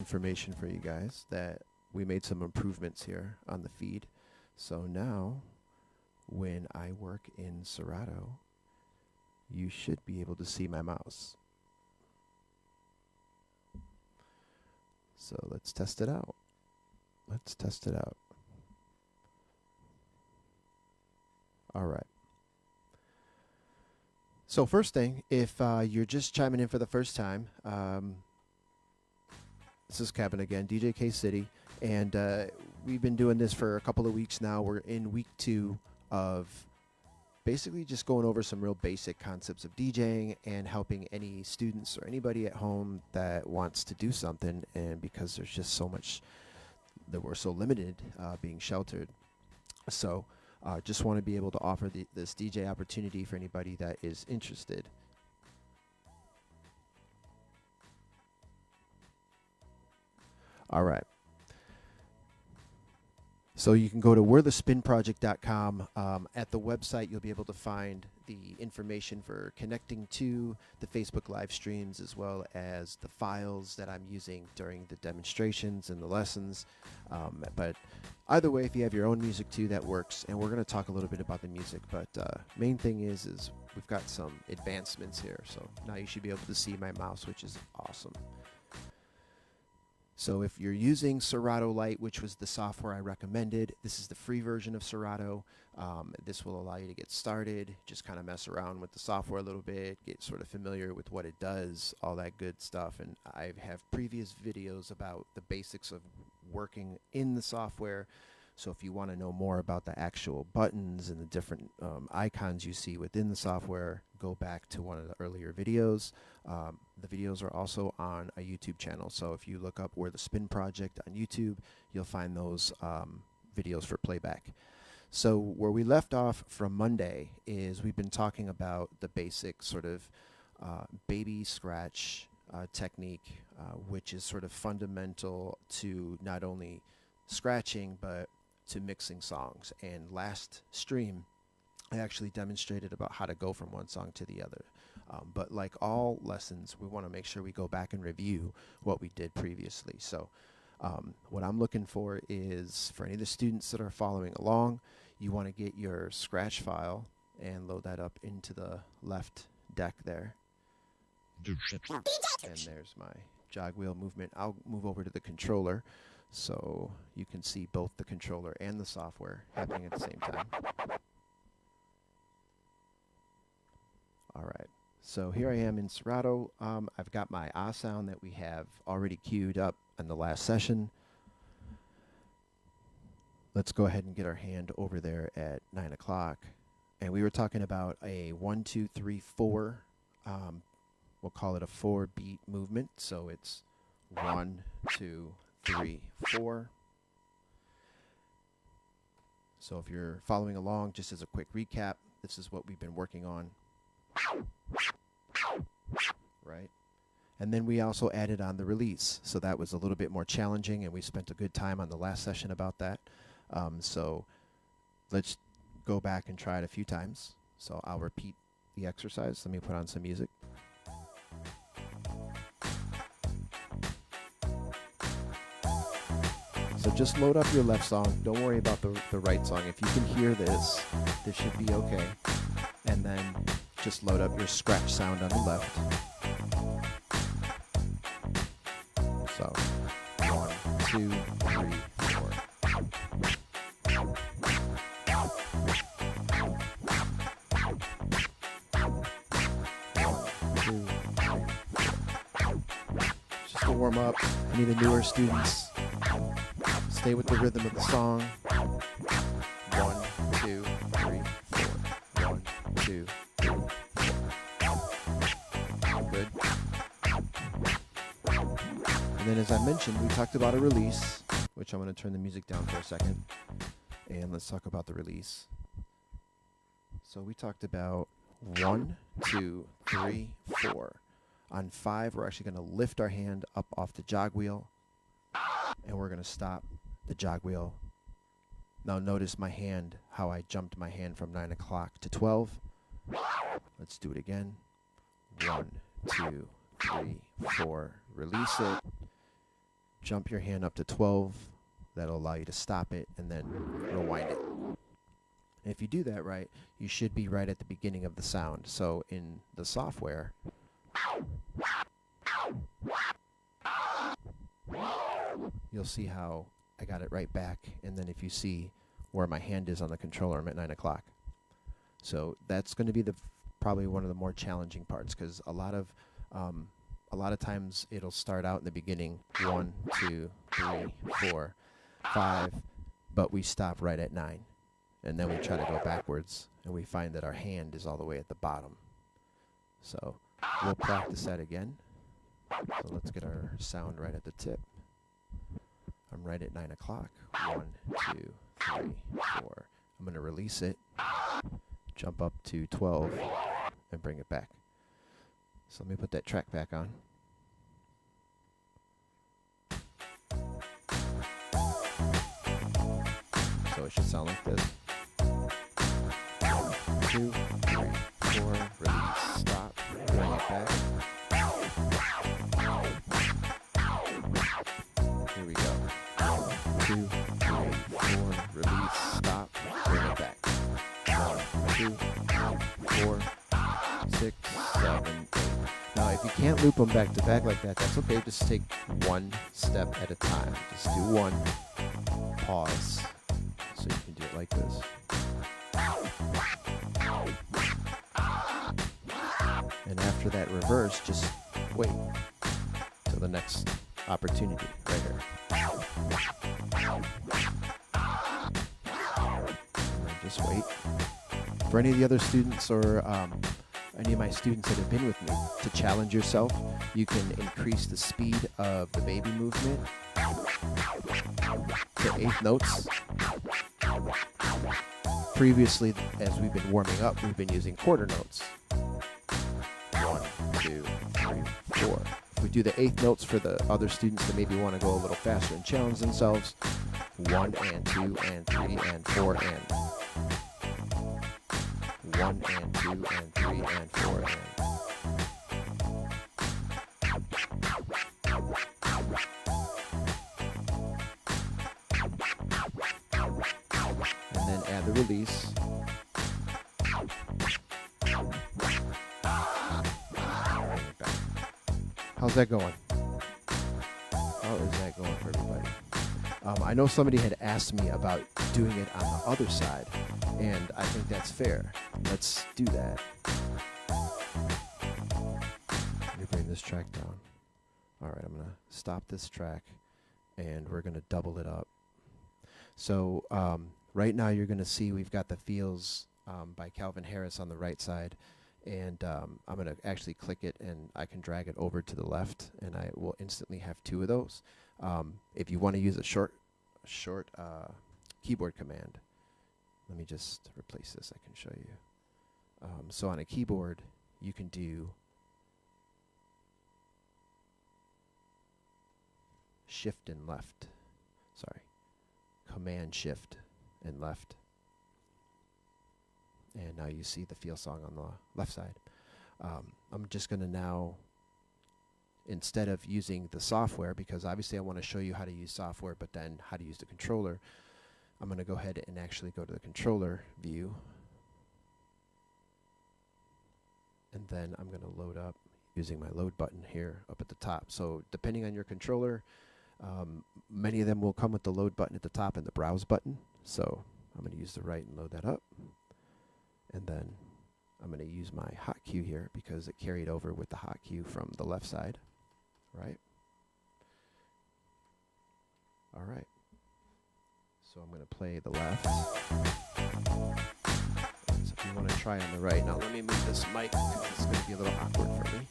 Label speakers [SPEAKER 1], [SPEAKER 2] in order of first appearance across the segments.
[SPEAKER 1] information for you guys that we made some improvements here on the feed. So now, when I work in Serato, you should be able to see my mouse. So let's test it out. Let's test it out. All right. So first thing, if you're just chiming in for the first time, this is Kevin again, DJ K.Sity, and we've been doing this for a couple of weeks now. We're in week 2 of basically just going over some real basic concepts of DJing and helping any students or anybody at home that wants to do something. And because there's just so much that we're so limited being sheltered. So just want to be able to offer this DJ opportunity for anybody that is interested. All right. So you can go to werethespinproject.com. At the website, you'll be able to find the information for connecting to the Facebook live streams, as well as the files that I'm using during the demonstrations and the lessons. But either way, if you have your own music too, that works. And we're going to talk a little bit about the music. But main thing is we've got some advancements here. So now you should be able to see my mouse, which is awesome. So if you're using Serato Lite, which was the software I recommended, this is the free version of Serato. This will allow you to get started, just kind of mess around with the software a little bit, get sort of familiar with what it does, all that good stuff. And I have previous videos about the basics of working in the software. So if you want to know more about the actual buttons and the different icons you see within the software, go back to one of the earlier videos. The videos are also on a YouTube channel. So if you look up Where the Spin Project on YouTube, you'll find those videos for playback. So where we left off from Monday is we've been talking about the basic sort of baby scratch technique, which is sort of fundamental to not only scratching, but to mixing songs. And last stream, I actually demonstrated about how to go from one song to the other. But like all lessons, we want to make sure we go back and review what we did previously. So what I'm looking for is for any of the students that are following along, you want to get your scratch file and load that up into the left deck there. And there's my jog wheel movement. I'll move over to the controller so you can see both the controller and the software happening at the same time. All right. So here I am in Serato. I've got my ah sound that we have already queued up in the last session. Let's go ahead and get our hand over there at 9 o'clock. And we were talking about a 1, 2, 3, 4. We'll call it a 4-beat movement. So it's 1, 2, 3, 4. So if you're following along, just as a quick recap, this is what we've been working on. Right? And then we also added on the release. So that was a little bit more challenging, and we spent a good time on the last session about that. So let's go back and try it a few times. So I'll repeat the exercise. Let me put on some music. So just load up your left song. Don't worry about the right song. If you can hear this, this should be okay. And then just load up your scratch sound on the left. So 1, 2, 3, 4. Just to warm up. Any of the newer students, stay with the rhythm of the song. 1, 2, 3, 4. 1, 2, 3, 4. Good. And then as I mentioned, we talked about a release, which I'm going to turn the music down for a second. And let's talk about the release. So we talked about 1, 2, 3, 4. On 5, we're actually going to lift our hand up off the jog wheel, and we're going to stop the jog wheel. Now notice my hand, how I jumped my hand from 9 o'clock to 12. Let's do it again. 1, 2, 3, 4. Release it. jump your hand up to 12. That'll allow you to stop it and then rewind it. If you do that right, you should be right at the beginning of the sound. So in the software, you'll see how I got it right back. And then if you see where my hand is on the controller, I'm at 9 o'clock. So that's going to be probably one of the more challenging parts, because a lot of times it'll start out in the beginning 1, 2, 3, 4, 5, but we stop right at 9, and then we try to go backwards, and we find that our hand is all the way at the bottom. So we'll practice that again. So let's get our sound right at the tip. I'm right at 9 o'clock. 1, 2, 3, 4. I'm going to release it, jump up to 12, and bring it back. So let me put that track back on. So it should sound like this. 1, 2, 3, 4, release, stop, bring it back. Here we go. 1, 2, 3, 4, release, stop, bring it back. 1, 2, 4, 6, 7, 8. Now, if you can't loop them back to back like that, that's okay. Just take one step at a time. Just do one, pause, so you can do it like this. And after that reverse, just wait till the next opportunity right here. And just wait. For any of the other students or any of my students that have been with me, to challenge yourself, you can increase the speed of the baby movement to 8th notes. Previously, as we've been warming up, we've been using quarter notes. 1, 2, 3, 4. If we do the 8th notes for the other students that maybe want to go a little faster and challenge themselves, 1 and 2 and 3 and 4 and 1 and 2 and 3 and 4 and. And then add the release. How's that going? How is that going for everybody? I know somebody had asked me about doing it on the other side, and I think that's fair. Let's do that. Let me bring this track down. All right, I'm going to stop this track, and we're going to double it up. So right now you're going to see we've got the Feels by Calvin Harris on the right side, and I'm going to actually click it, and I can drag it over to the left, and I will instantly have 2 of those. If you want to use a short keyboard command, let me just replace this. I can show you. So on a keyboard, you can do shift and left. Sorry, command shift and left. And now you see the Feel song on the left side. I'm just going to now, instead of using the software, because obviously I want to show you how to use software, but then how to use the controller, I'm going to go ahead and actually go to the controller view. And then I'm going to load up using my load button here up at the top. So depending on your controller, many of them will come with the load button at the top and the browse button. So I'm going to use the right and load that up. And then I'm going to use my hotkey here because it carried over with the hotkey from the left side. Right? All right. So I'm going to play the left. So if you want to try on the right. Now let me move this mic because it's going to be a little awkward for me.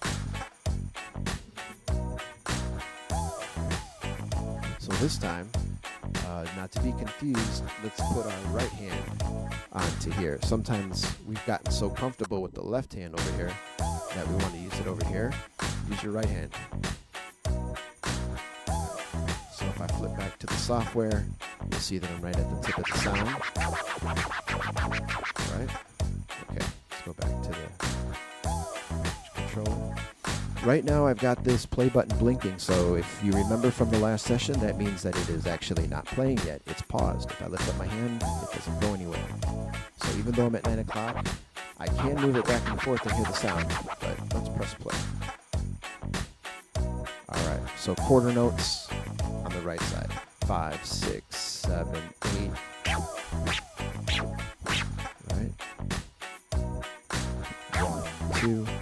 [SPEAKER 1] So this time, not to be confused, let's put our right hand onto here. Sometimes we've gotten so comfortable with the left hand over here that we want to use it over here. Use your right hand. So if I flip back to the software, you'll see that I'm right at the tip of the sound. Right? Okay, let's go back to the controller. Right now I've got this play button blinking, so if you remember from the last session, that means that it is actually not playing yet. It's paused. If I lift up my hand, it doesn't go anywhere. So even though I'm at 9 o'clock, I can move it back and forth and hear the sound, but let's press play. Alright, so quarter notes on the right side. 5, 6, 7, 8. Right? 1, 2, 3.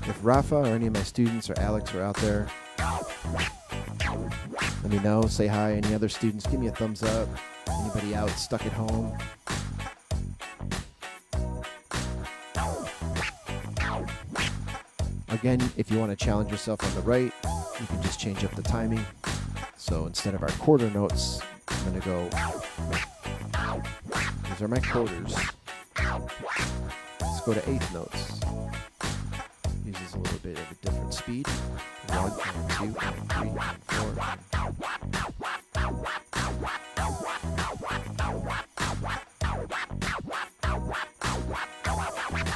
[SPEAKER 1] If Rafa or any of my students or Alex are out there, let me know. Say hi. Any other students, give me a thumbs up. Anybody out stuck at home? Again, if you want to challenge yourself on the right, you can just change up the timing. So instead of our quarter notes, I'm going to go, these are my quarters. Let's go to eighth notes. Uses a little bit of a different speed. 1 and 2 and 3 and 4 and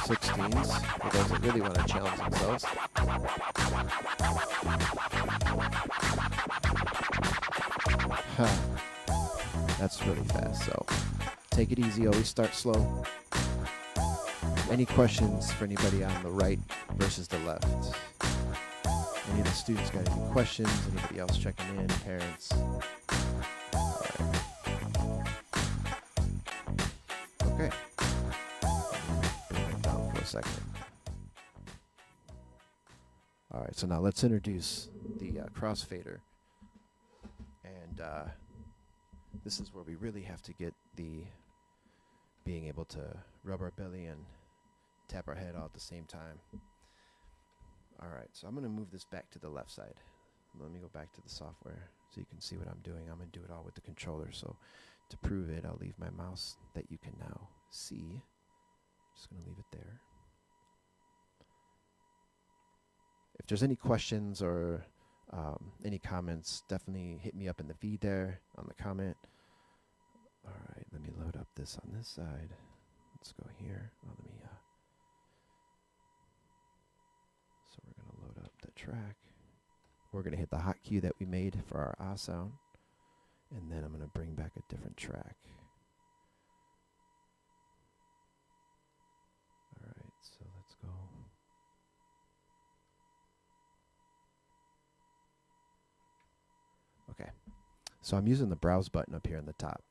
[SPEAKER 1] 16s, for those that really want to challenge themselves. That's really fast, so take it easy, always start slow. Any questions for anybody on the right versus the left? Any of the students got any questions? Anybody else checking in? Parents? All right. Okay. Bring that down for a second. All right, so now let's introduce the crossfader. And this is where we really have to get the being able to rub our belly and tap our head all at the same time. All right, so I'm going to move this back to the left side. Let me go back to the software so you can see what I'm doing. I'm going to do it all with the controller. So to prove it, I'll leave my mouse that you can now see. Just going to leave it there. If there's any questions or any comments, definitely hit me up in the feed there on the comment. All right, let me load up this on this side. Let's go here. Well, let me. So we're going to load up the track. We're going to hit the hotkey that we made for our ah sound. And then I'm going to bring back a different track. All right, so let's go. Okay, so I'm using the browse button up here in the top.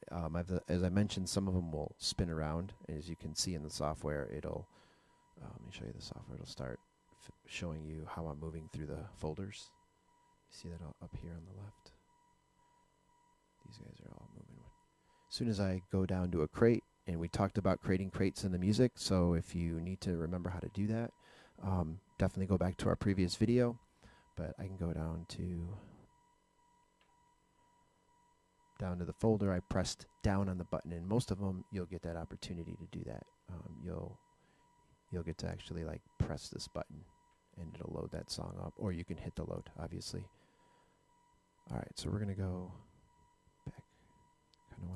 [SPEAKER 1] As I mentioned, some of them will spin around. As you can see in the software, it'll, let me show you the software. It'll start showing you how I'm moving through the folders. See that up here on the left? These guys are all moving. As soon as I go down to a crate, and we talked about creating crates in the music, so if you need to remember how to do that, definitely go back to our previous video. But I can go down to the folder. I pressed down on the button, and most of them you'll get that opportunity to do that. You'll get to actually like press this button and it'll load that song up, or you can hit the load, obviously. All right, so we're gonna go back. Kind of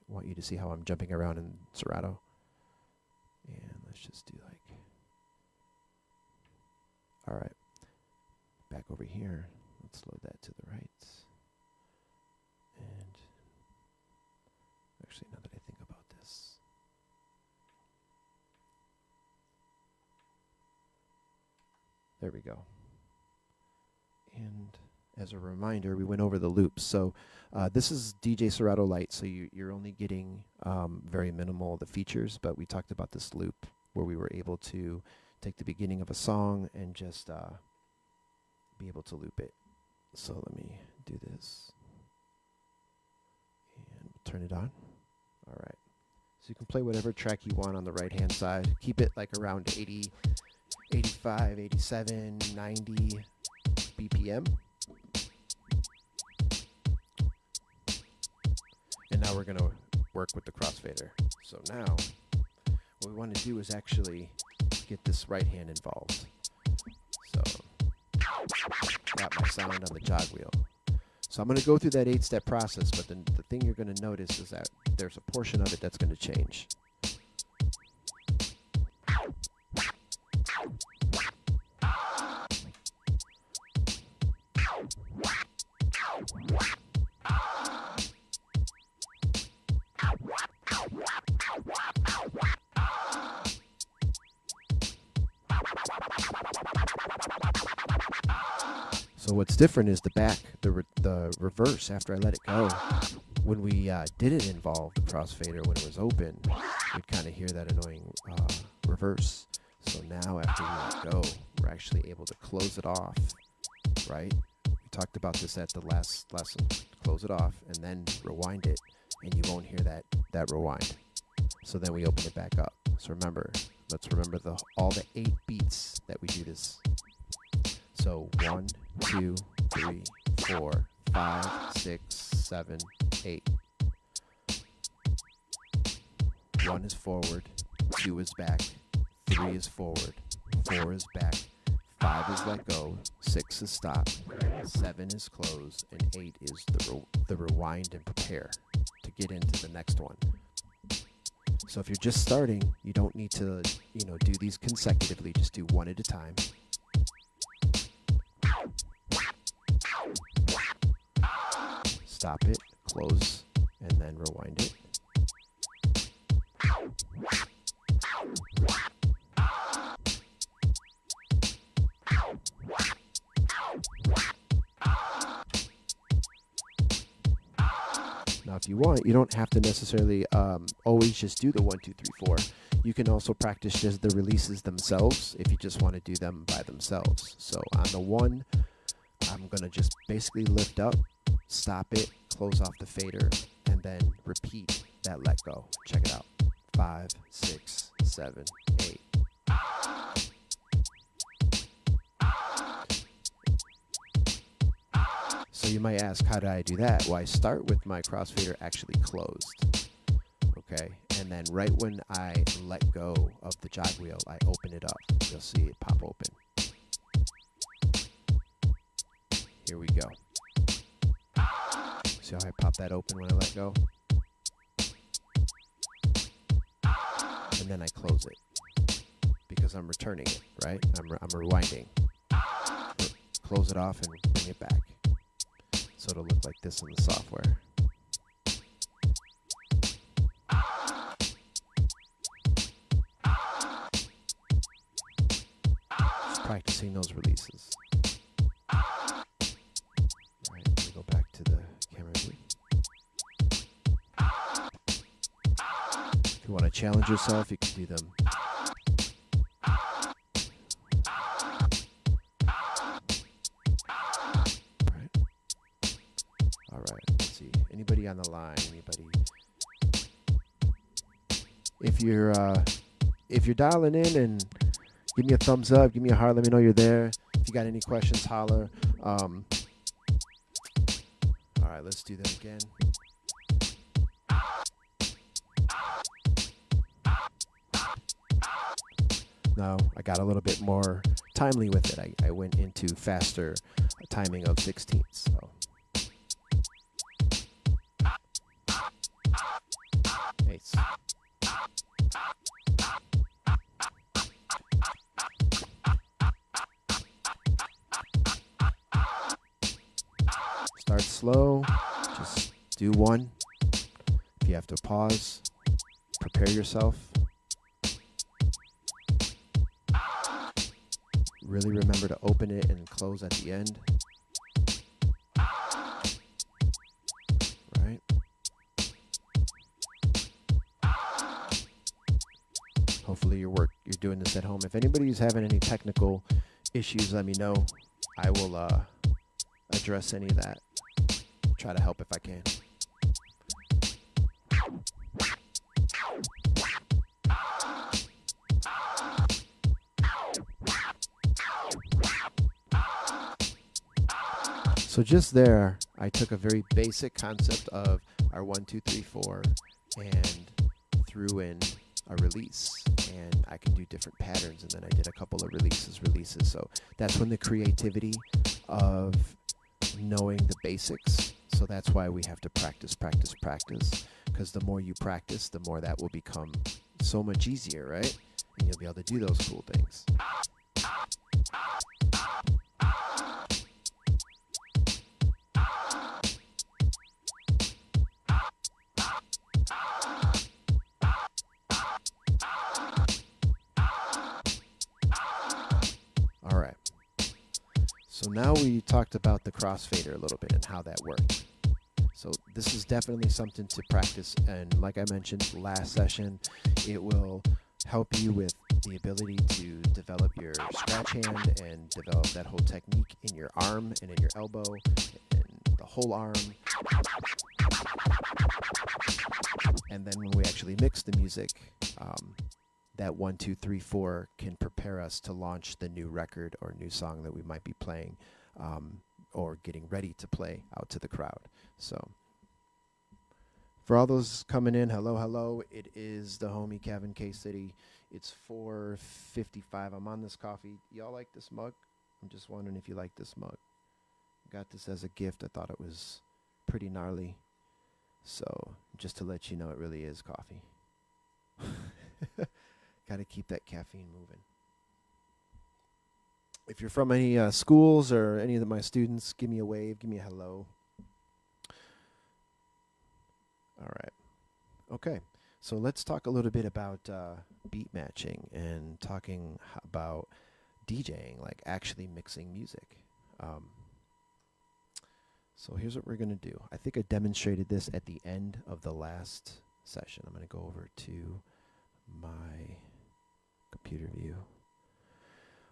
[SPEAKER 1] want you to see how I'm jumping around in Serato. And let's just do like, all right, back over here. Let's load that to the right. And actually, now that I think about this, there we go. And as a reminder, we went over the loops. So this is DJ Serato Lite, so you're only getting very minimal of the features, but we talked about this loop where we were able to take the beginning of a song and just be able to loop it. So let me do this. And turn it on. All right. So you can play whatever track you want on the right-hand side. Keep it like around 80, 85, 87, 90 BPM. And now we're going to work with the crossfader. So now what we want to do is actually get this right hand involved. So got my sound on the jog wheel. So I'm going to go through that 8-step process, but then the thing you're going to notice is that there's a portion of it that's going to change. So what's different is the back, the reverse after I let it go. When we didn't involve the crossfader, when it was open, we'd kind of hear that annoying reverse. So now after we let go, we're actually able to close it off, right? We talked about this at the last lesson. Close it off and then rewind it, and you won't hear that rewind. So then we open it back up. So let's remember all the 8 beats that we do this. So 1, 2, 3, 4, 5, 6, 7, 8. 1 is forward, 2 is back, 3 is forward, 4 is back, 5 is let go, 6 is stop, 7 is close, and 8 is the rewind and prepare to get into the next one. So if you're just starting, you don't need to, do these consecutively. Just do one at a time. Stop it, close, and then rewind it. Now, if you want, you don't have to necessarily always just do the 1, 2, 3, 4. You can also practice just the releases themselves if you just want to do them by themselves. So on the 1, I'm going to just basically lift up, stop it, close off the fader, and then repeat that let go. Check it out. 5, 6, 7, 8. So you might ask, how did I do that? Well, I start with my crossfader actually closed. Okay, and then right when I let go of the jog wheel, I open it up. You'll see it pop open. Here we go. See how I pop that open when I let go? And then I close it because I'm returning it, right? I'm rewinding. Close it off and bring it back. So it'll look like this in the software. Just practicing those releases. All right, let me go back to the camera view. If you want to challenge yourself, you can do them. Anybody on the line? Anybody? If you're dialing in, and give me a thumbs up, give me a heart, let me know you're there. If you got any questions, holler. All right, let's do that again. Now I got a little bit more timely with it. I went into faster timing of 16ths. So. Start slow, just do 1. If you have to pause, prepare yourself. Really remember to open it and close at the end. Right? Hopefully you're doing this at home. If anybody's having any technical issues, let me know. I will address any of that. Try to help if I can. So just there, I took a very basic concept of our 1, 2, 3, 4 and threw in a release, and I can do different patterns, and then I did a couple of releases. So that's when the creativity of knowing the basics. So that's why we have to practice, practice, practice. Because the more you practice, the more that will become so much easier, right? And you'll be able to do those cool things. All right. So now we talked about the crossfader a little bit and how that works. So this is definitely something to practice, and like I mentioned last session, it will help you with the ability to develop your scratch hand and develop that whole technique in your arm and in your elbow and the whole arm. And then when we actually mix the music, that 1, 2, 3, 4 can prepare us to launch the new record or new song that we might be playing or getting ready to play out to the crowd. So for all those coming in, hello, hello. It is the homie Kevin K.Sity. It's 4:55. I'm on this coffee. Y'all like this mug? I'm just wondering if you like this mug. Got this as a gift. I thought it was pretty gnarly. So just to let you know, it really is coffee. Got to keep that caffeine moving. If you're from any schools or any of my students, give me a wave. Give me a hello. All right. Okay. So let's talk a little bit about beat matching and talking about DJing, like actually mixing music. So here's what we're going to do. I think I demonstrated this at the end of the last session. I'm going to go over to my computer view.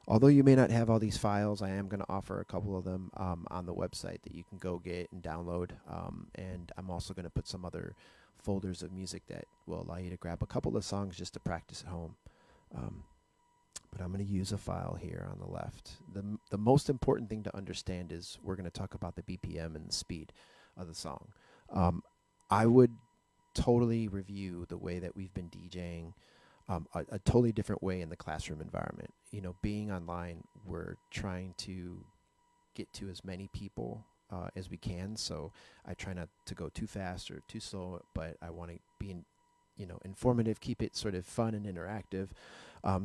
[SPEAKER 1] Although you may not have all these files, I am going to offer a couple of them on the website that you can go get and download. And I'm also going to put some other folders of music that will allow you to grab a couple of songs just to practice at home. But I'm going to use a file here on the left. The most important thing to understand is we're going to talk about the BPM and the speed of the song. I would totally review the way that we've been DJing a totally different way in the classroom environment. You know, being online, we're trying to get to as many people as we can. So I try not to go too fast or too slow, but I want to be, informative, keep it sort of fun and interactive.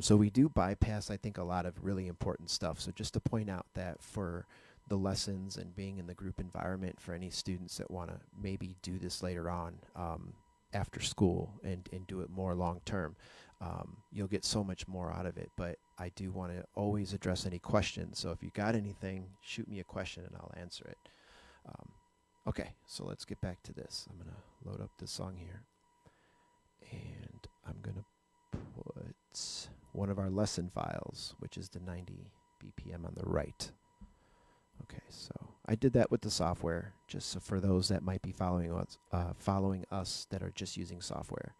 [SPEAKER 1] So we do bypass, I think, a lot of really important stuff. So just to point out that for the lessons and being in the group environment, for any students that want to maybe do this later on after school and do it more long term, you'll get so much more out of it. But I do want to always address any questions. So if you got anything, shoot me a question and I'll answer it. Okay, so let's get back to this. I'm going to load up this song here. And I'm going to put one of our lesson files, which is the 90 BPM on the right. Okay, so I did that with the software, just so for those that might be following us that are just using software.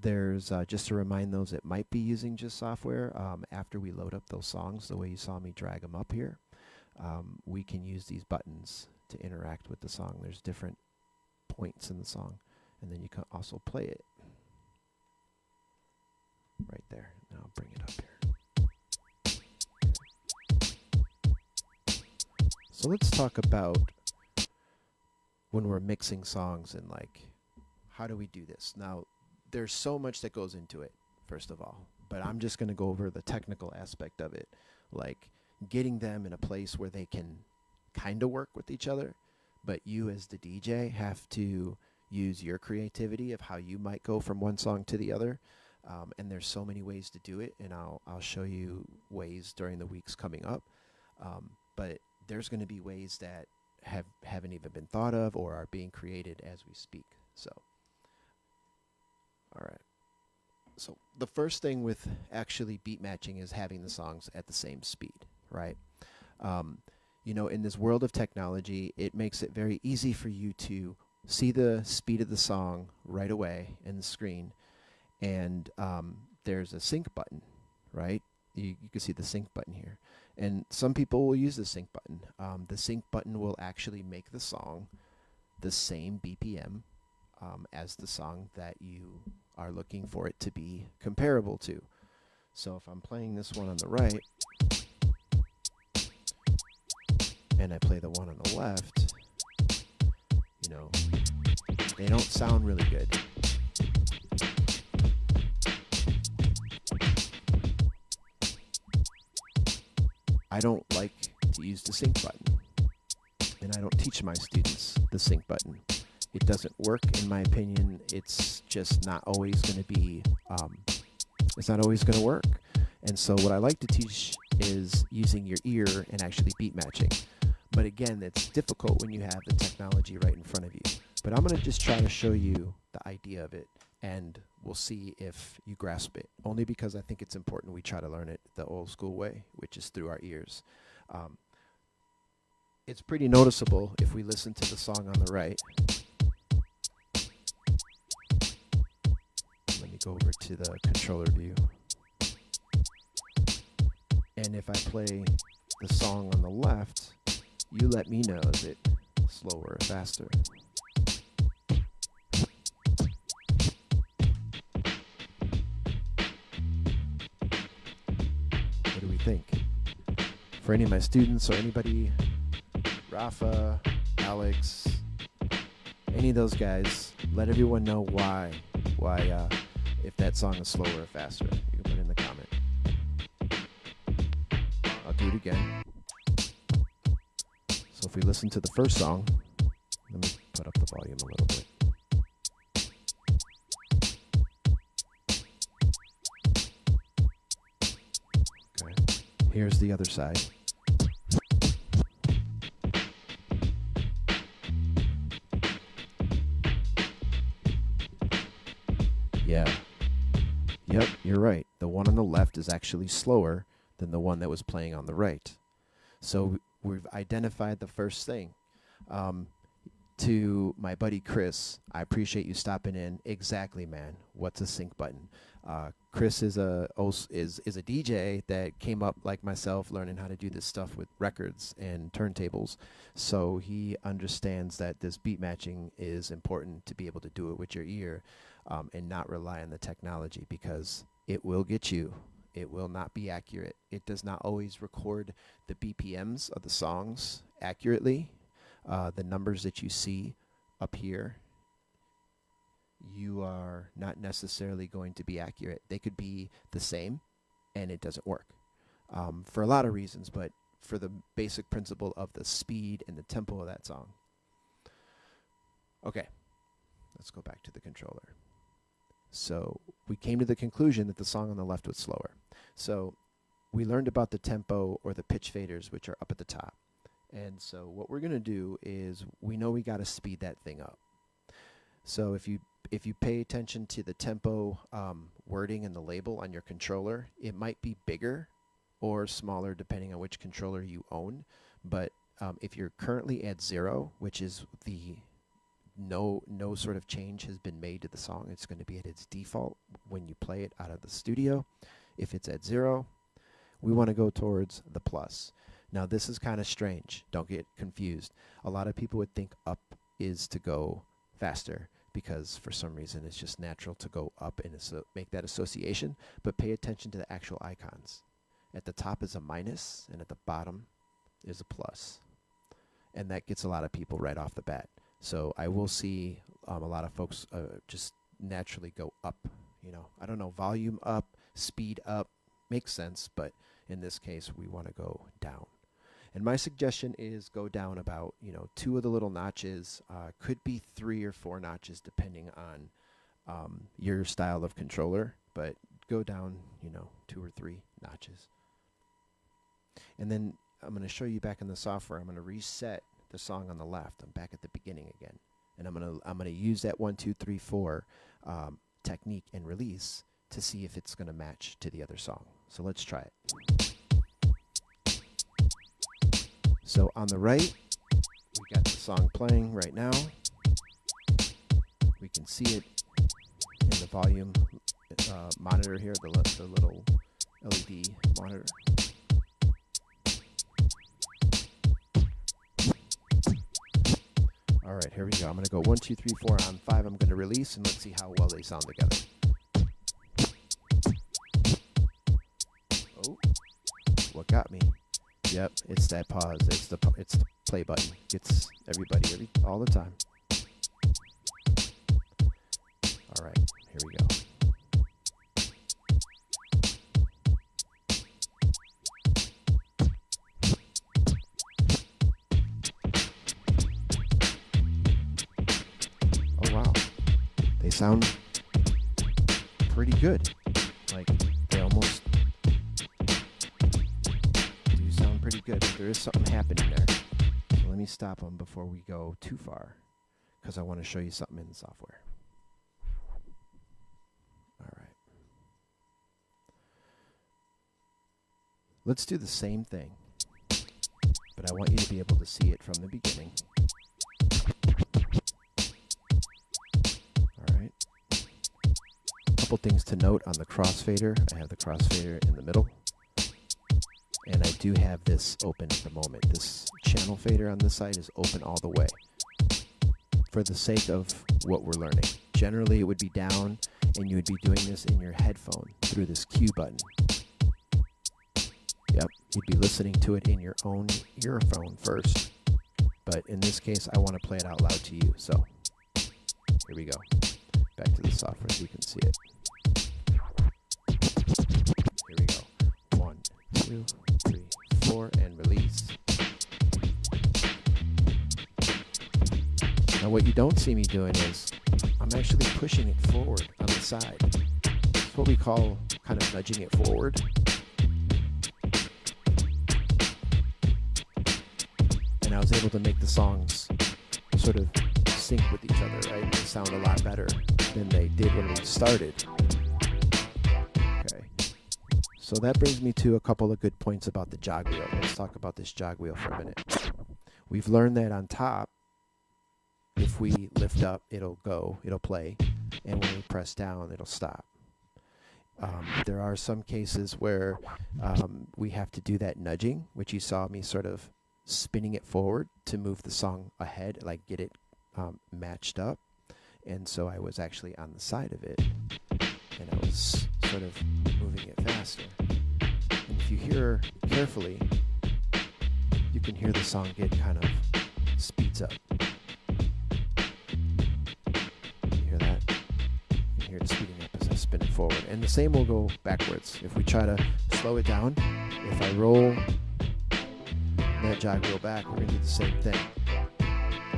[SPEAKER 1] There's, just to remind those that might be using just software, after we load up those songs, the way you saw me drag them up here, we can use these buttons to interact with the song. There's different points in the song, and then you can also play it right there. Now I'll bring it up here. So let's talk about when we're mixing songs and like, how do we do this? Now, there's so much that goes into it, first of all, but I'm just going to go over the technical aspect of it, like getting them in a place where they can kind of work with each other, but you as the DJ have to use your creativity of how you might go from one song to the other. And there's so many ways to do it, and I'll show you ways during the weeks coming up. But there's going to be ways that haven't even been thought of or are being created as we speak. So, all right. So the first thing with actually beat matching is having the songs at the same speed, right? In this world of technology, it makes it very easy for you to see the speed of the song right away in the screen. And there's a sync button, right? You can see the sync button here. And some people will use the sync button. The sync button will actually make the song the same BPM as the song that you are looking for it to be comparable to. So if I'm playing this one on the right, and I play the one on the left, you know, they don't sound really good. I don't like to use the sync button, and I don't teach my students the sync button. It doesn't work, in my opinion. It's just not always going to be, it's not always going to work. And so what I like to teach is using your ear and actually beat matching. But again, it's difficult when you have the technology right in front of you. But I'm going to just try to show you the idea of it, and we'll see if you grasp it. Only because I think it's important we try to learn it the old school way, which is through our ears. It's pretty noticeable if we listen to the song on the right. Let me go over to the controller view. And if I play the song on the left, you let me know, is it slower or faster? What do we think? For any of my students or anybody, Rafa, Alex, any of those guys, let everyone know why if that song is slower or faster. You can put it in the comment. I'll do it again. So if we listen to the first song, let me put up the volume a little bit. Okay, here's the other side. Yeah. Yep, you're right. The one on the left is actually slower than the one that was playing on the right. So we've identified the first thing. To my buddy Chris, I appreciate you stopping in. Exactly, man. What's a sync button? Chris is a DJ that came up like myself, learning how to do this stuff with records and turntables. So he understands that this beat matching is important to be able to do it with your ear, and not rely on the technology, because it will get you. It will not be accurate. It does not always record the BPMs of the songs accurately. The numbers that you see up here, you are not necessarily going to be accurate. They could be the same, and it doesn't work for a lot of reasons, but for the basic principle of the speed and the tempo of that song. Okay, let's go back to the controller. So we came to the conclusion that the song on the left was slower. So we learned about the tempo or the pitch faders, which are up at the top. And so what we're going to do is, we know we got to speed that thing up. So if you pay attention to the tempo wording in the label on your controller, it might be bigger or smaller depending on which controller you own. But if you're currently at 0, which is the no sort of change has been made to the song, it's going to be at its default when you play it out of the studio. If it's at 0, we want to go towards the plus. Now this is kind of strange. Don't get confused. A lot of people would think up is to go faster, because for some reason it's just natural to go up and make that association. But pay attention to the actual icons. At the top is a minus, and at the bottom is a plus. And that gets a lot of people right off the bat. So I will see a lot of folks just naturally go up. You know, I don't know, volume up, speed up, makes sense. But in this case, we want to go down. And my suggestion is go down about, 2 of the little notches. Could be 3 or 4 notches depending on your style of controller. But go down, 2 or 3 notches. And then I'm going to show you back in the software. I'm going to reset the song on the left. I'm back at the beginning again, and I'm gonna use that 1, 2, 3, 4 technique and release to see if it's gonna match to the other song. So let's try it. So on the right, we got the song playing right now. We can see it in the volume monitor here, the little LED monitor. All right, here we go. I'm going to go 1, 2, 3, 4 on 5. I'm going to release, and let's see how well they sound together. Oh, what got me Yep, it's that pause. It's the play button. Gets everybody all the time. All right, here we go. Oh wow, they sound pretty good. Like they almost do sound pretty good, but there is something happening there. So let me stop them before we go too far, because I want to show you something in the software. All right. Let's do the same thing, but I want you to be able to see it from the beginning. All right. Couple things to note on the crossfader. I have the crossfader in the middle, and I do have this open at the moment. This channel fader on this side is open all the way for the sake of what we're learning. Generally, it would be down, and you would be doing this in your headphone through this Q button. Yep, you'd be listening to it in your own earphone first. But in this case, I want to play it out loud to you. So here we go. Back to the software so you can see it. Here we go. 1, 2, 3, 4, and release. Now what you don't see me doing is I'm actually pushing it forward on the side. It's what we call kind of nudging it forward. And I was able to make the songs sort of sync with each other, right? They sound a lot better than they did when we started. Okay. So that brings me to a couple of good points about the jog wheel. Let's talk about this jog wheel for a minute. We've learned that on top, if we lift up, it'll play, and when we press down, it'll stop. There are some cases where we have to do that nudging, which you saw me sort of spinning it forward to move the song ahead, like get it matched up. And so I was actually on the side of it, and I was sort of moving it faster. And if you hear carefully, you can hear the song get kind of speeds up. You hear that? You can hear it speeding up as I spin it forward. And the same will go backwards. If we try to slow it down, if I roll that jog wheel back, we're going to do the same thing.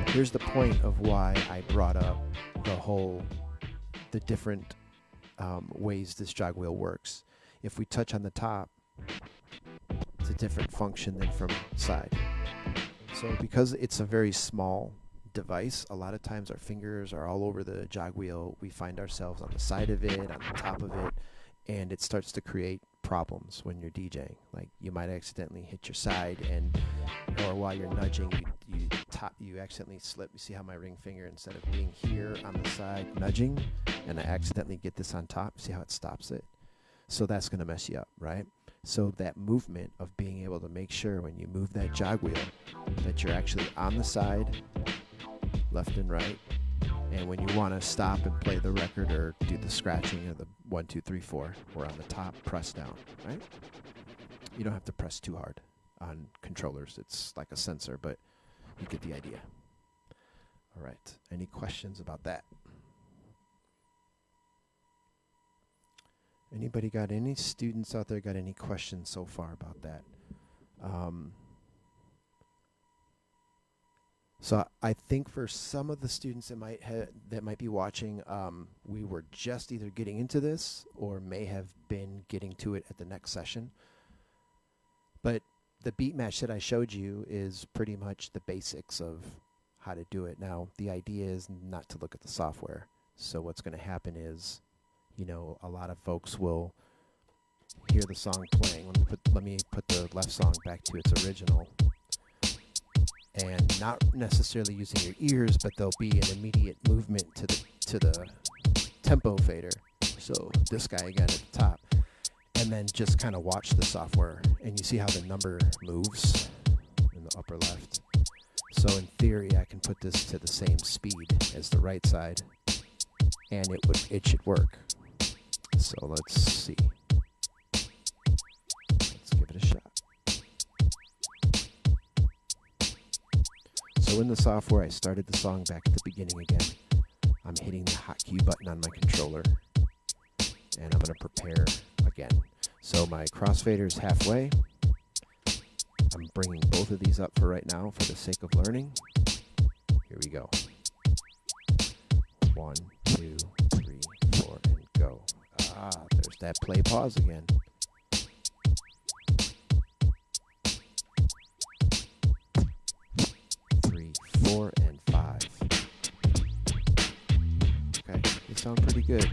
[SPEAKER 1] Here's the point of why I brought up the different ways this jog wheel works. If we touch on the top, it's a different function than from side. So because it's a very small device, a lot of times our fingers are all over the jog wheel. We find ourselves on the side of it, on the top of it, and it starts to create problems when you're DJing. Like you might accidentally hit your side, or while you're nudging, you accidentally slip. You see how my ring finger, instead of being here on the side nudging, and I accidentally get this on top. See how it stops it? So that's going to mess you up, right? So that movement of being able to make sure when you move that jog wheel that you're actually on the side, left and right, and when you want to stop and play the record or do the scratching of the 1, 2, 3, 4, we're on the top, press down, right? You don't have to press too hard on controllers. It's like a sensor, but you get the idea. All right. Any questions about that? Anybody got any students out there got any questions so far about that? So I think for some of the students that might be watching, we were just either getting into this or may have been getting to it at the next session. But the beat match that I showed you is pretty much the basics of how to do it. Now, the idea is not to look at the software. So what's going to happen is, a lot of folks will hear the song playing. Let me put the left song back to its original. And not necessarily using your ears, but there'll be an immediate movement to the tempo fader. So this guy again at the top. And then just kind of watch the software, and you see how the number moves in the upper left. So in theory, I can put this to the same speed as the right side, and it should work. So let's see. Let's give it a shot. So in the software, I started the song back at the beginning again. I'm hitting the hotkey button on my controller, and I'm going to prepare again. So my crossfader is halfway. I'm bringing both of these up for right now for the sake of learning. Here we go. 1, 2, 3, 4, and go. Ah, there's that play pause again. 3, 4, and 5. Okay, they sound pretty good.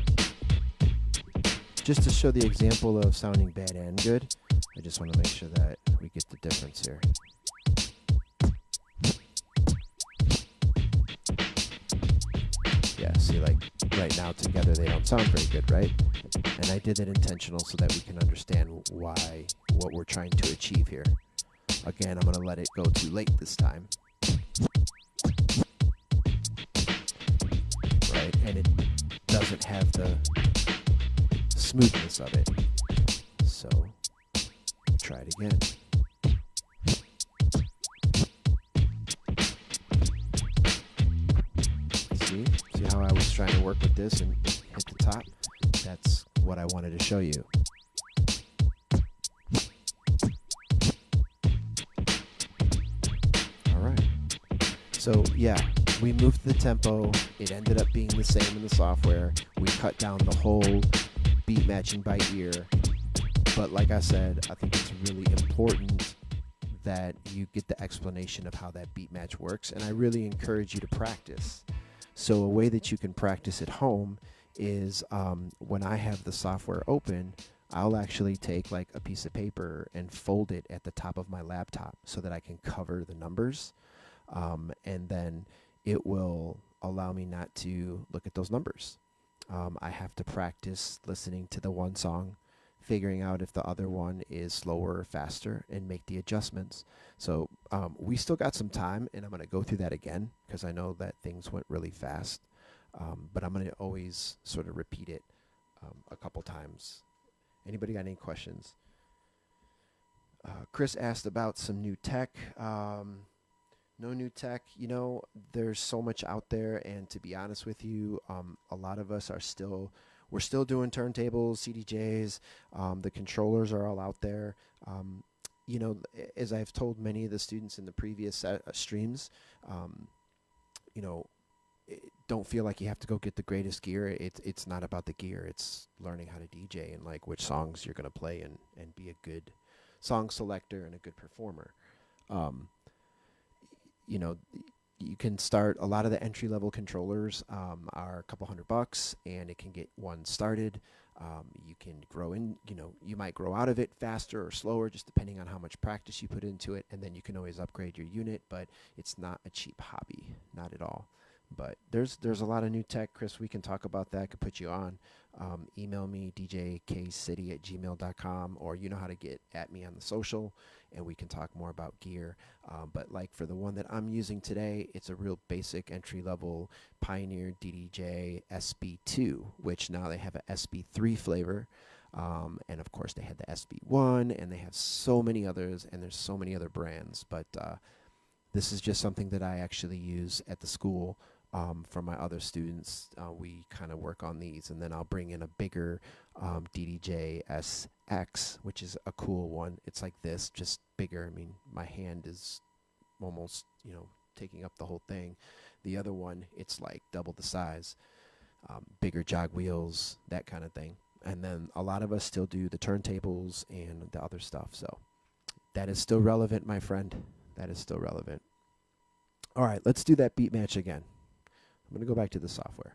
[SPEAKER 1] Just to show the example of sounding bad and good, I just want to make sure that we get the difference here. Yeah, see, like right now together they don't sound very good, right? And I did it intentional so that we can understand what we're trying to achieve here. Again, I'm going to let it go too late this time. Right, and it doesn't have the smoothness of it. So, try it again. See how I was trying to work with this and hit the top? That's what I wanted to show you. All right. So yeah, we moved the tempo. It ended up being the same in the software. We cut down the whole beat matching by ear. But like I said, I think it's really important that you get the explanation of how that beat match works. And I really encourage you to practice. So a way that you can practice at home is when I have the software open, I'll actually take like a piece of paper and fold it at the top of my laptop so that I can cover the numbers. And then it will allow me not to look at those numbers. I have to practice listening to the one song, figuring out if the other one is slower or faster, and make the adjustments. So we still got some time, and I'm going to go through that again because I know that things went really fast. But I'm going to always sort of repeat it a couple times. Anybody got any questions? Chris asked about some new tech. No new tech. You know, there's so much out there, and to be honest with you, a lot of us are we're still doing turntables, CDJs. The controllers are all out there. You know, as I've told many of the students in the previous streams, you know, don't feel like you have to go get the greatest gear. It's not about the gear. It's learning how to DJ and like which songs you're going to play and be a good song selector and a good performer. You know, you can start, a lot of the entry-level controllers are a couple $100, and it can get one started. You can grow in, you know, you might grow out of it faster or slower, just depending on how much practice you put into it, and then you can always upgrade your unit, but it's not a cheap hobby, not at all. But there's a lot of new tech, Chris. We can talk about that. I could put you on. Email me, djksity@gmail.com, or you know how to get at me on the social, and we can talk more about gear. But like for the one that I'm using today, it's a real basic entry-level Pioneer DDJ SB2, which now they have a SB3 flavor. And of course they had the SB1, and they have so many others, and there's so many other brands. But this is just something that I actually use at the school. For my other students, we kind of work on these, and then I'll bring in a bigger DDJ SX, which is a cool one. It's like this, just bigger. I mean, my hand is almost, you know, taking up the whole thing. The other one, it's like double the size, bigger jog wheels, that kind of thing. And then a lot of us still do the turntables and the other stuff. So that is still relevant, my friend. That is still relevant. All right, let's do that beat match again. I'm going to go back to the software.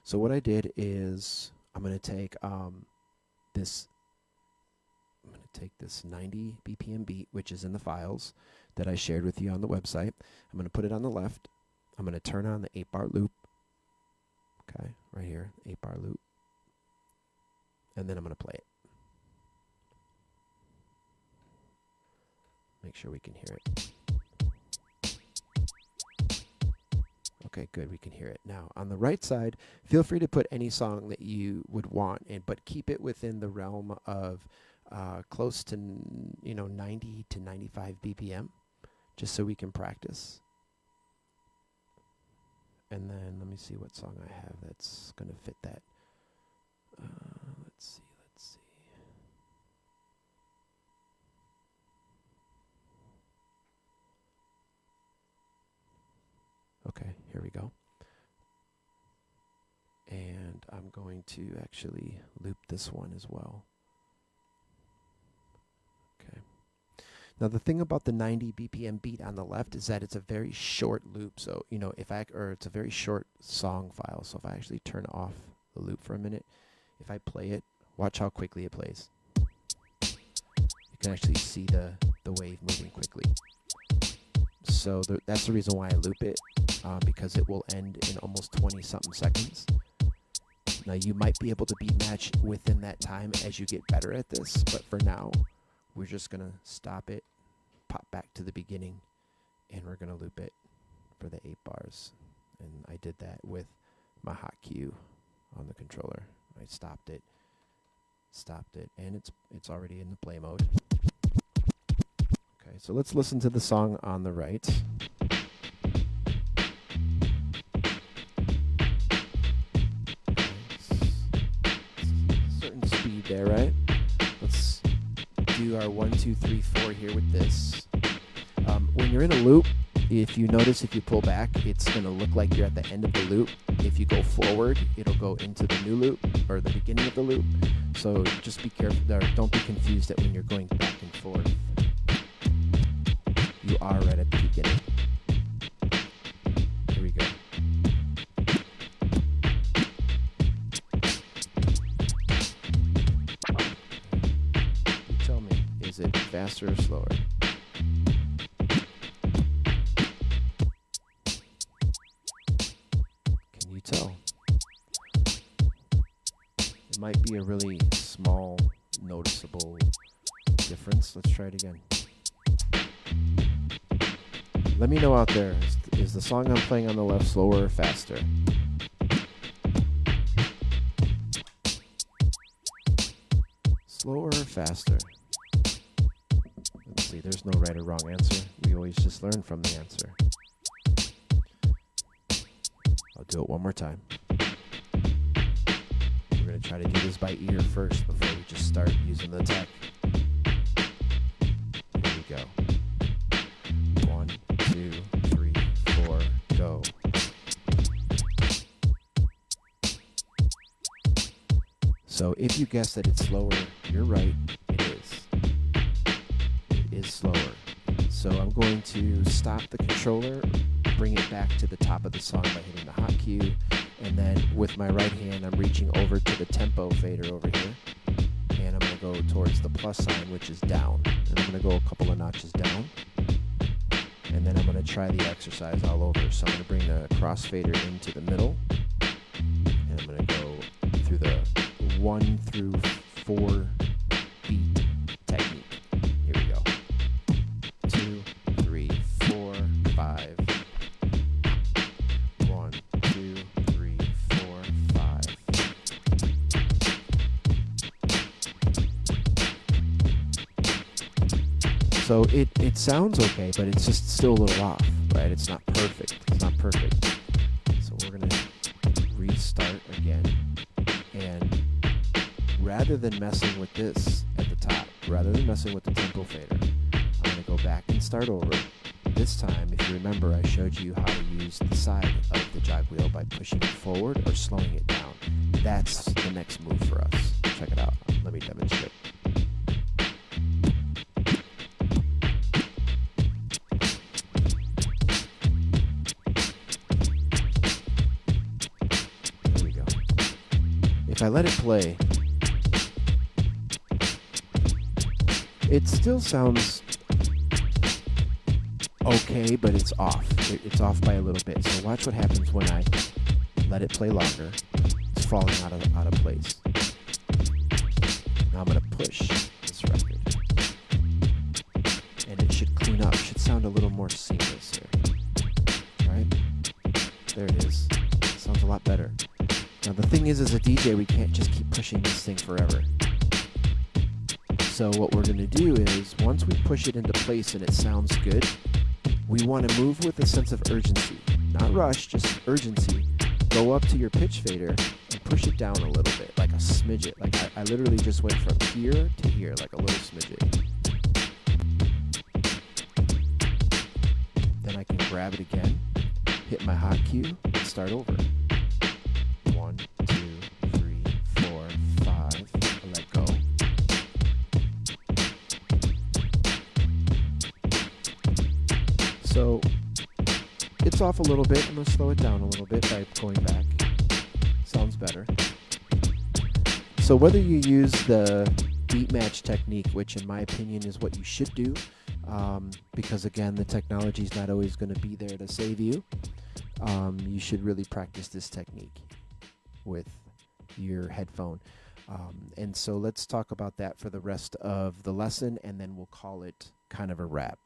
[SPEAKER 1] So what I did is I'm going to take this 90 BPM beat, which is in the files that I shared with you on the website. I'm going to put it on the left. I'm going to turn on the 8-bar loop. Okay, right here, 8-bar loop. And then I'm going to play it. Make sure we can hear it. Okay, good, we can hear it. Now, on the right side, feel free to put any song that you would want, but keep it within the realm of close to, you know, 90 to 95 BPM, just so we can practice. And then let me see what song I have that's going to fit that. Let's see. Okay, here we go. And I'm going to actually loop this one as well. Okay. Now the thing about the 90 BPM beat on the left is that it's a very short loop. So, you know, it's a very short song file. So if I actually turn off the loop for a minute, if I play it, watch how quickly it plays. You can actually see the wave moving quickly. So that's the reason why I loop it, because it will end in almost 20-something seconds. Now you might be able to beat match within that time as you get better at this, but for now, we're just gonna stop it, pop back to the beginning, and we're gonna loop it for the 8 bars. And I did that with my hotkey on the controller. I stopped it, and it's already in the play mode. Okay, so let's listen to the song on the right. Certain speed there, right? Let's do our 1, 2, 3, 4 here with this. When you're in a loop, if you notice, if you pull back, it's going to look like you're at the end of the loop. If you go forward, it'll go into the new loop, or the beginning of the loop. So just be careful there. Don't be confused that when you're going back and forth, you are right at the beginning. Here we go. You tell me, is it faster or slower? Can you tell? It might be a really small, noticeable difference. Let's try it again. Let me know out there, is the song I'm playing on the left slower or faster? Slower or faster? Let's see, there's no right or wrong answer. We always just learn from the answer. I'll do it one more time. We're going to try to do this by ear first before we just start using the tech. Here we go. 1, 2, 3, 4, go. So if you guess that it's slower, you're right, it is. It is slower. So I'm going to stop the controller, bring it back to the top of the song by hitting the hotkey, and then with my right hand I'm reaching over to the tempo fader over here, and I'm going to go towards the plus sign, which is down. And I'm going to go a couple of notches down. And then I'm going to try the exercise all over. So I'm going to bring the crossfader into the middle. And I'm going to go through the 1 through 4 beat technique. Here we go. 2, 3, 4, 5. 1, 2, 3, 4, 5. So it sounds okay, but it's just still a little off, right? It's not perfect. It's not perfect. So we're going to restart again. And rather than messing with this at the top, rather than messing with the tempo fader, I'm going to go back and start over. This time, if you remember, I showed you how to use the side of the jog wheel by pushing it forward or slowing it down. That's the next move for us. Check it out. Let me demonstrate. If I let it play, it still sounds okay, but it's off. It's off by a little bit. So watch what happens when I let it play longer. It's falling out of place. Now I'm going to push this record. And it should clean up. It should sound a little more seamless here. Right? There it is. It sounds a lot better. Now the thing is, as a DJ, we can't just keep pushing this thing forever. So what we're going to do is, once we push it into place and it sounds good, we want to move with a sense of urgency. not rush, just urgency, go up to your pitch fader and push it down a little bit, like a smidget. Like I literally just went from here to here, like a little smidget. Then I can grab it again, hit my hot cue, and start over. 1, 2, 3, 4, 5, and let go. So it's off a little bit. I'm going to slow it down a little bit by going back. Sounds better. So whether you use the beat match technique, which in my opinion is what you should do, because again, the technology is not always going to be there to save you, you should really practice this technique with your headphone. And so let's talk about that for the rest of the lesson, and then we'll call it kind of a wrap.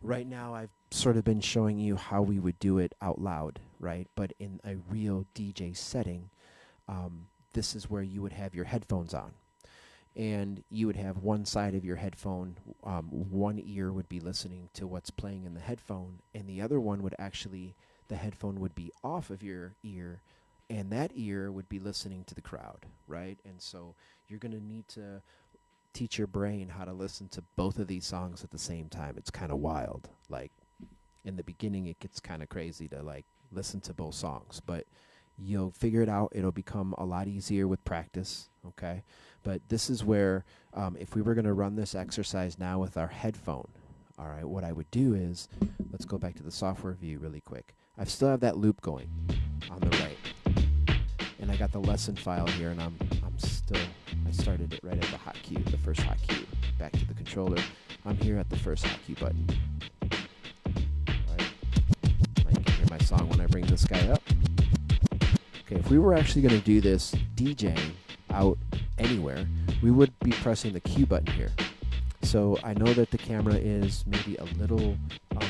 [SPEAKER 1] Right now, I've sort of been showing you how we would do it out loud, right? But in a real DJ setting, this is where you would have your headphones on. And you would have one side of your headphone, one ear would be listening to what's playing in the headphone, and the other one would actually, the headphone would be off of your ear, and that ear would be listening to the crowd, right? And so you're going to need to teach your brain how to listen to both of these songs at the same time. It's kind of wild. Like, in the beginning, it gets kind of crazy to, like, listen to both songs, but you'll figure it out. It'll become a lot easier with practice, okay? But this is where, if we were going to run this exercise now with our headphone, all right, what I would do is, let's go back to the software view really quick. I still have that loop going on the right. And I got the lesson file here, and I started it right at the hot cue, the first hot cue. Back to the controller. I'm here at the first hot cue button. All right. I can hear my song when I bring this guy up. Okay, if we were actually going to do this DJing out anywhere, we would be pressing the cue button here. So I know that the camera is maybe a little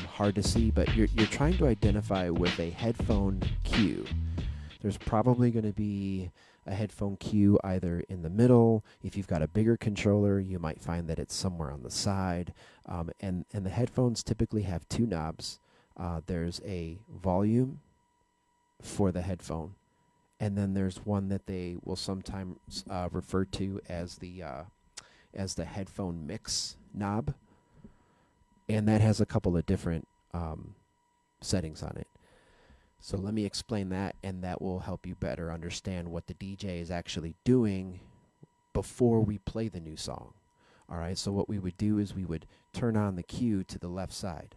[SPEAKER 1] hard to see, but you're trying to identify with a headphone cue. There's probably going to be a headphone cue either in the middle. If you've got a bigger controller, you might find that it's somewhere on the side. And the headphones typically have two knobs. There's a volume for the headphone, and then there's one that they will sometimes refer to as the headphone mix knob, and that has a couple of different settings on it. So let me explain that, and that will help you better understand what the DJ is actually doing before we play the new song. All right, so what we would do is we would turn on the cue to the left side.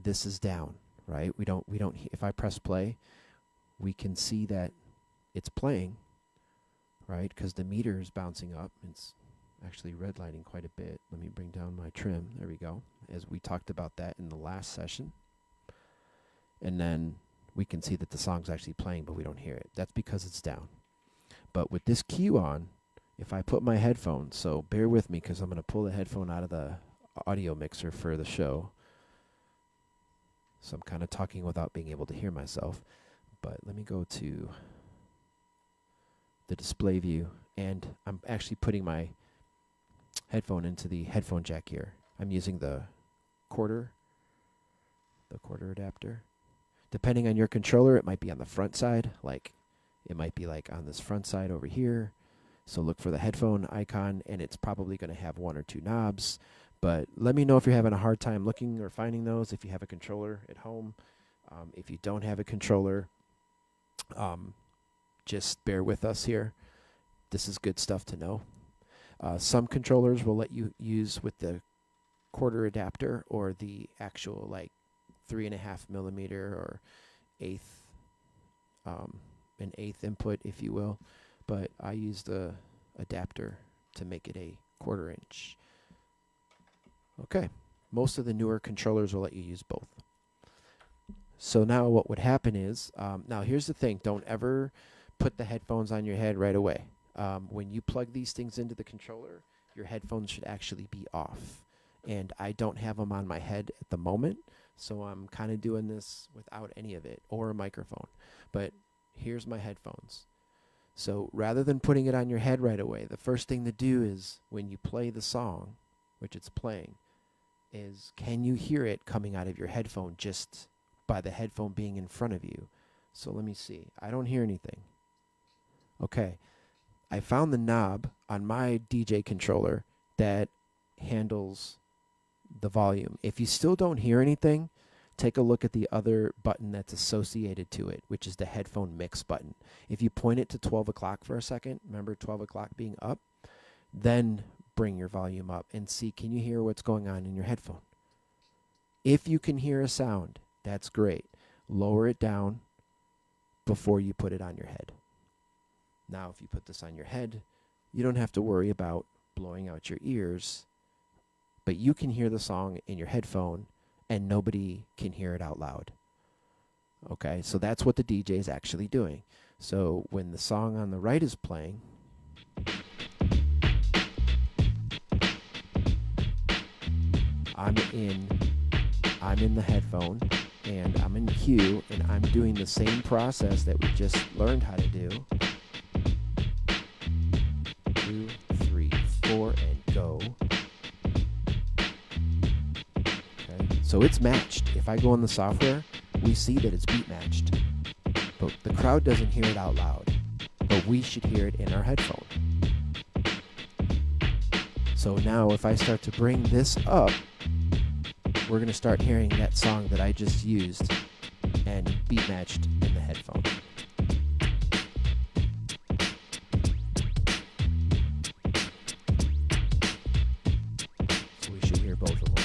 [SPEAKER 1] This is down, right? We don't if I press play, we can see that it's playing, right? Because the meter is bouncing up. It's actually redlining quite a bit. Let me bring down my trim. There we go. As we talked about that in the last session. And then we can see that the song's actually playing, but we don't hear it. That's because it's down. But with this cue on, if I put my headphones, so bear with me because I'm going to pull the headphone out of the audio mixer for the show. So I'm kind of talking without being able to hear myself. But let me go to the display view, and I'm actually putting my headphone into the headphone jack here. I'm using the quarter adapter. Depending on your controller, it might be on the front side, like it might be like on this front side over here. So look for the headphone icon, and it's probably going to have one or two knobs. But let me know if you're having a hard time looking or finding those, if you have a controller at home. If you don't have a controller, just bear with us here. This is good stuff to know. Some controllers will let you use with the quarter adapter or the actual like 3.5 millimeter or an eighth input, if you will. But I use the adapter to make it a 1/4 inch. Okay, most of the newer controllers will let you use both. So now what would happen is, now here's the thing, don't ever put the headphones on your head right away. When you plug these things into the controller, your headphones should actually be off. And I don't have them on my head at the moment, so I'm kind of doing this without any of it, or a microphone. But here's my headphones. So rather than putting it on your head right away, the first thing to do is when you play the song, which it's playing, is can you hear it coming out of your headphone just by the headphone being in front of you. So let me see. I don't hear anything. Okay. I found the knob on my DJ controller that handles the volume. If you still don't hear anything, take a look at the other button that's associated to it, which is the headphone mix button. If you point it to 12 o'clock for a second, remember 12 o'clock being up, then bring your volume up and see, can you hear what's going on in your headphone? If you can hear a sound, that's great. Lower it down before you put it on your head. Now, if you put this on your head, you don't have to worry about blowing out your ears, but you can hear the song in your headphone and nobody can hear it out loud. Okay, so that's what the DJ is actually doing. So when the song on the right is playing, I'm in the headphone and I'm in cue and I'm doing the same process that we just learned how to do. 2, 3, 4, and go. Okay, so it's matched. If I go in the software, we see that it's beat matched. But the crowd doesn't hear it out loud. But we should hear it in our headphone. So now if I start to bring this up, we're going to start hearing that song that I just used and beat matched in the headphone. So we should hear both of them.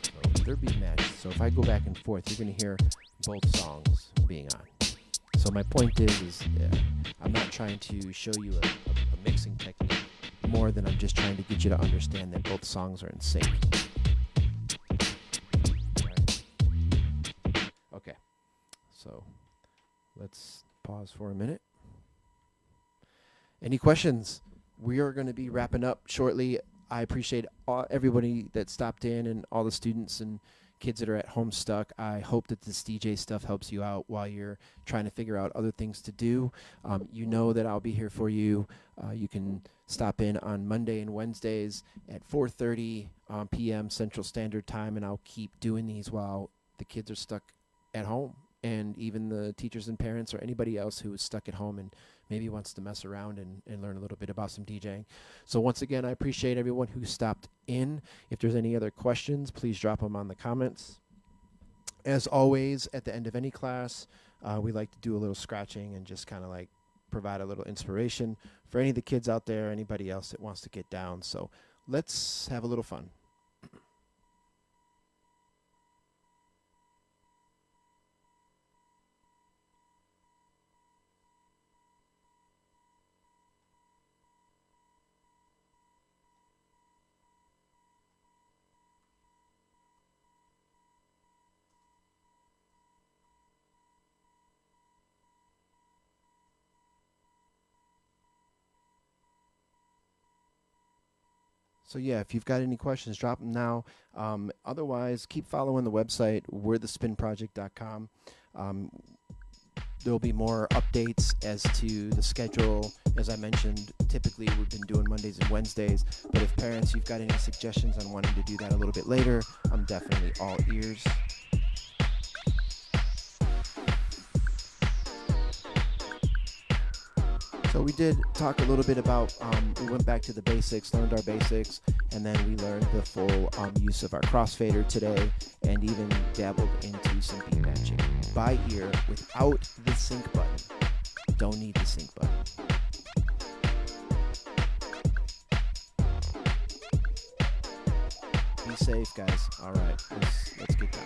[SPEAKER 1] So they're beat matched. So if I go back and forth, you're going to hear both songs being on. So my point is I'm not trying to show you a mixing technique more than I'm just trying to get you to understand that both songs are in sync. Right. Okay, so let's pause for a minute. Any questions? We are going to be wrapping up shortly. I appreciate everybody that stopped in and all the students and kids that are at home stuck. I hope that this DJ stuff helps you out while you're trying to figure out other things to do. You know that I'll be here for you. You can stop in on Monday and Wednesdays at 4:30 p.m. Central Standard Time, and I'll keep doing these while the kids are stuck at home, and even the teachers and parents or anybody else who is stuck at home and maybe wants to mess around and learn a little bit about some DJing. So once again, I appreciate everyone who stopped in. If there's any other questions, please drop them on the comments. As always, at the end of any class, we like to do a little scratching and just kind of like provide a little inspiration for any of the kids out there, anybody else that wants to get down. So let's have a little fun. So yeah, if you've got any questions, drop them now. Otherwise, keep following the website, werethespinproject.com. There'll be more updates as to the schedule. As I mentioned, typically we've been doing Mondays and Wednesdays, but if parents, you've got any suggestions on wanting to do that a little bit later, I'm definitely all ears. So we did talk a little bit about, we went back to the basics, learned our basics, and then we learned the full use of our crossfader today, and even dabbled into some beat matching by ear without the sync button. Don't need the sync button. Be safe, guys. All right, let's get down.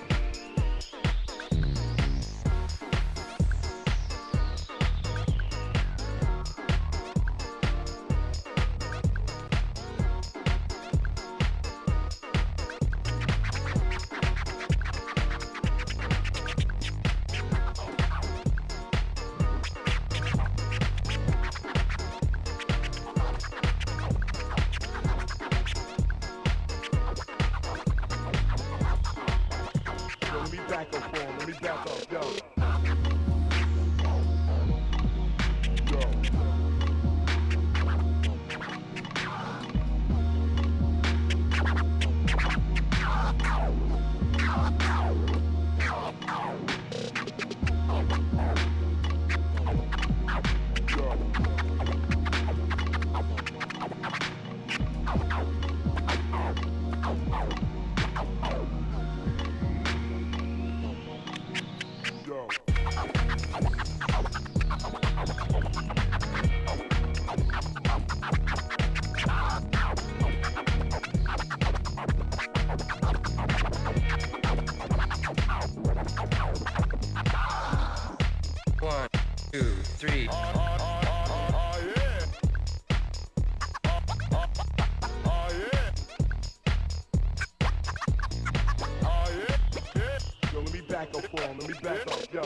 [SPEAKER 2] back up for him. Let me back up, yo.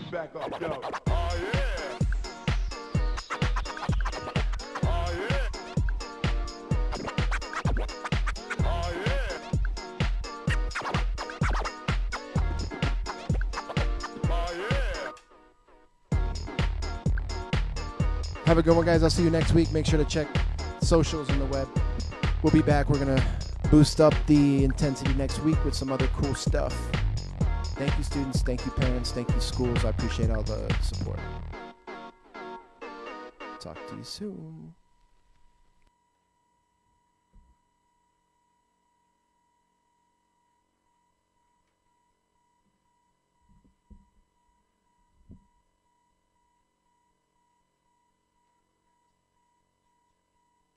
[SPEAKER 2] Back up, yo.
[SPEAKER 1] Have a good one, guys. I'll see you next week. Make sure to check socials on the web. We'll be back. We're going to boost up the intensity next week with some other cool stuff. Thank you, students. Thank you, parents. Thank you, schools. I appreciate all the support. Talk to you soon.